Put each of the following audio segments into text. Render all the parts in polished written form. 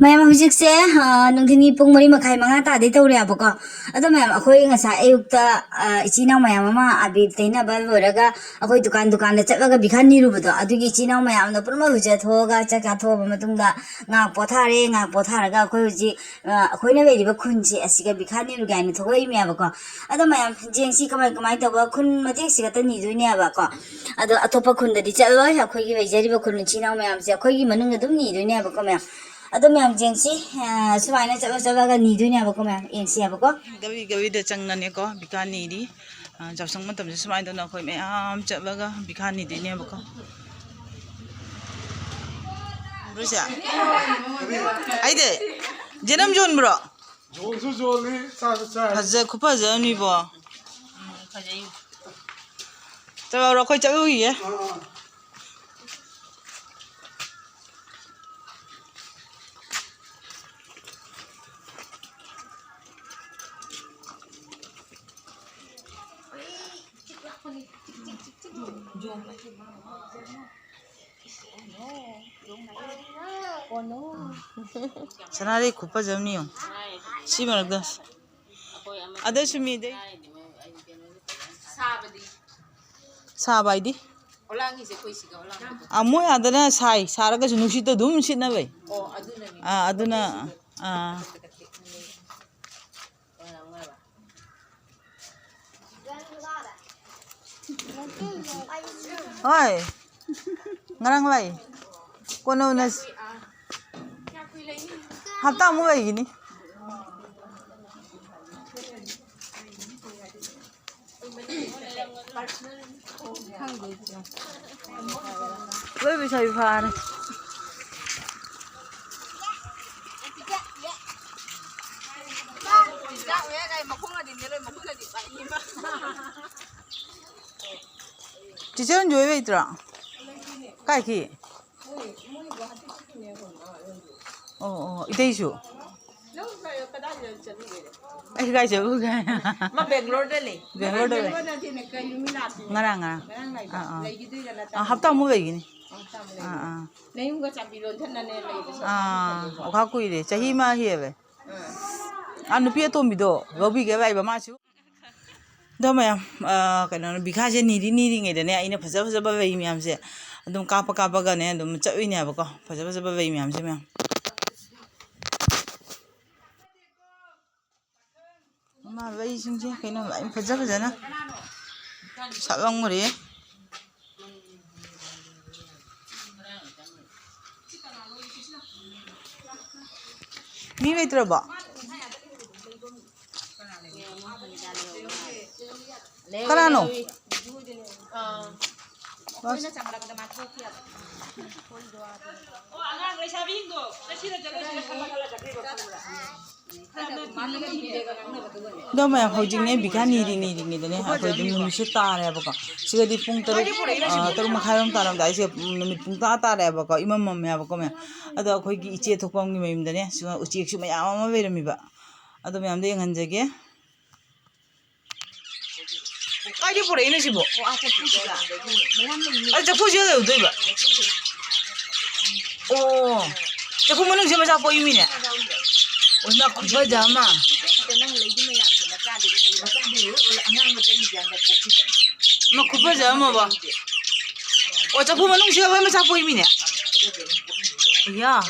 Ma'am, hujikse nungthini pung mari makhai manga ta de tawre abako ado ma'am akhoi ngasa ayukta ichina mayam ama abi teina bal loraga akhoi dukan da chatlaga bikhani rubudo adugi ichina mayam na purma huja thoga chaka thoba matungda nga potharaga akhoi huji akhoi na beriba khunji asiga bikhani ru gaini thogoi mi abako ado ma'am jengsi kamai tawba khun matek siga ta ni duine abako ado atopa khun da di chaloi akhoi gi bejariba khun ichina mayam se akhoi gi manung dum ni duine abako ma'am Ada ma'am jengsi suwaina chaba ni dunia bako ma'am engsi abako gawi da changna ne ko bikani di jabsang matam se suwaina na khoi ma'am chabaga bikani di ne bako Rusya aide jenam jon bro Jonsu joli sa haja khupa ja ni bo khajai chaba ro khoi chabu ye Sanari khupa jamni yo si maragdas ada sumi de sabai di olangi se koi siga olang amoy adana sai saraga nusi to dum sitna bai oh aduna ni aduna Oi ngarang lai kono nas hafta mu bai gini Wei bisa ifar Teacher enjoy wei tra kai ki Oh ite isu Ai kai je u ga ma Bangalore da le Bangalore da ngarang hafta mu bai gini nei unga champion than na ne le okha kui de chahi ma hi be anu pie to mi do gobi ge bai ba ma chu do ma kana bikha je ni nge de ne aina phaja ba bai mi am se adum kapa ga ne adum chawi ne ba ko phaja ba bai mi am se me ma bai sing je kaino bai phaja na sabang muri mi bai tra ba Karano Do ma hojing ne bikani ni de ne ha ko dum se ta re ba ko siga di pung taru makharam taram dai se numit pung ta re ba ko imam me ba ko me ado khoi gi iche thokpam gi meim de ne su uchi su ma ya ma be remi ba ado me am de ngan je ge Ai pura ina sibo Ai chapu je da doi ba Oh chapu manung se ma cha po imi ne Una khuba jama Ma khuba jama ba O chapu manung se ba ma cha po imi ne Ya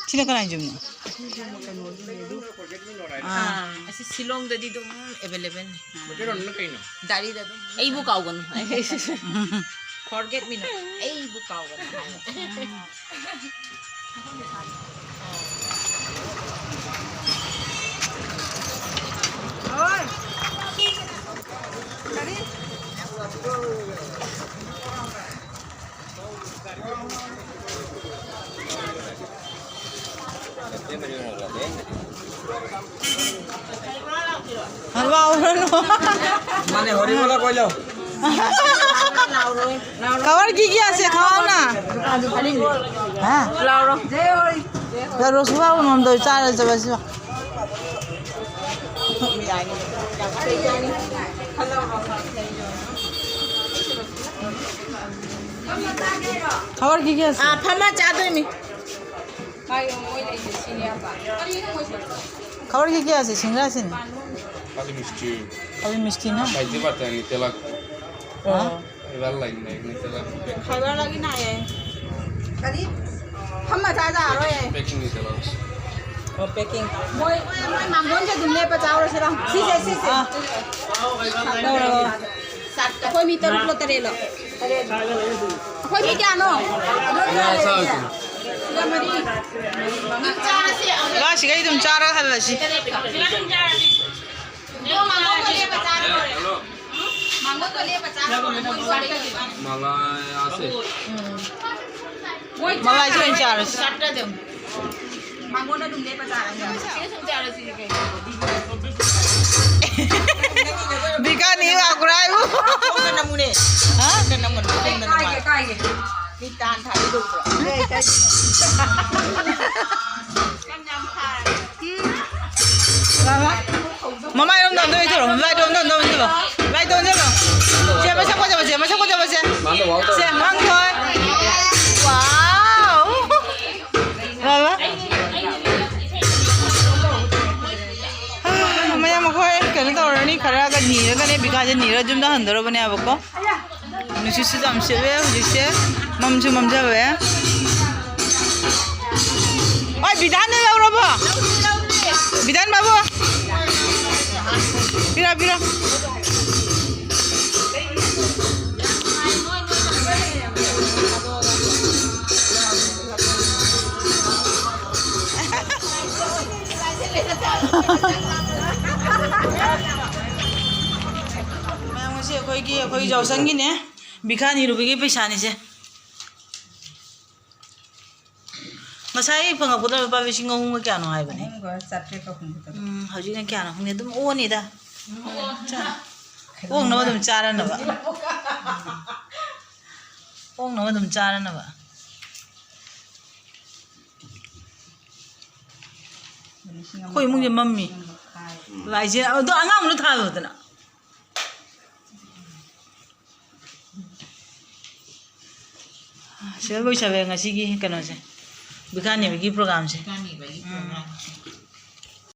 Sino ka na jum no? asi Shillong da di dum available dari da dum ei bu kaw gon forget me no ei bu kaw gon oi dari Halwa orang no. Mane hori bola koilo. Kawar gigi ase khao na. Ha? Lauro. Lauro suwa unom do chara jaba suwa. खबर की क्या फमा चादोई मी खबर की क्या से सिंगरा से खाली मिस्टी अभी मिष्टी ना पाइजे बात है नीचे लग हाँ इधर लाइन में नीचे लग खाइबा लगी ना है कदी फमा चादा रोए पैकिंग नीचे लग पैकिंग मोय मांगोन जे दुले पचाव रसे ला सी कोई मी तरुक लो तरेलो कोई मी क्या नो ला शिकाई तुम चार हल लसी मला असे मलाई चाहिँ चार बिका नहीं हुआ कुराई वो हाँ mama em đón tôi thôi vai đón đón đón chưa vai đón chưa chưa mới xong chưa mới xong chưa xem ngon thôi wow rồi mày em mà coi cái này tao này khá là cái nhỉ cái này bị cái gì nhỉ rồi chúng ta hẳn rồi bên này à bố cô nó chỉ sử dụng xe về rồi xe mắm ra về ôi bị đan này đâu rồi Bidan babu. Pira. मैं मुझे कोई जाऊँगी ने बिखा नहीं रुपये की पैसा नहीं से masai pangapura ba bising ngong kya no hai bane hauji na kya no hne dum o ni da ong no dum chara na ba ong no dum chara na ba koi mung je mammi lai je do angam lu tha do na se go chabe ngasi gi kano se Bikani bagi program se.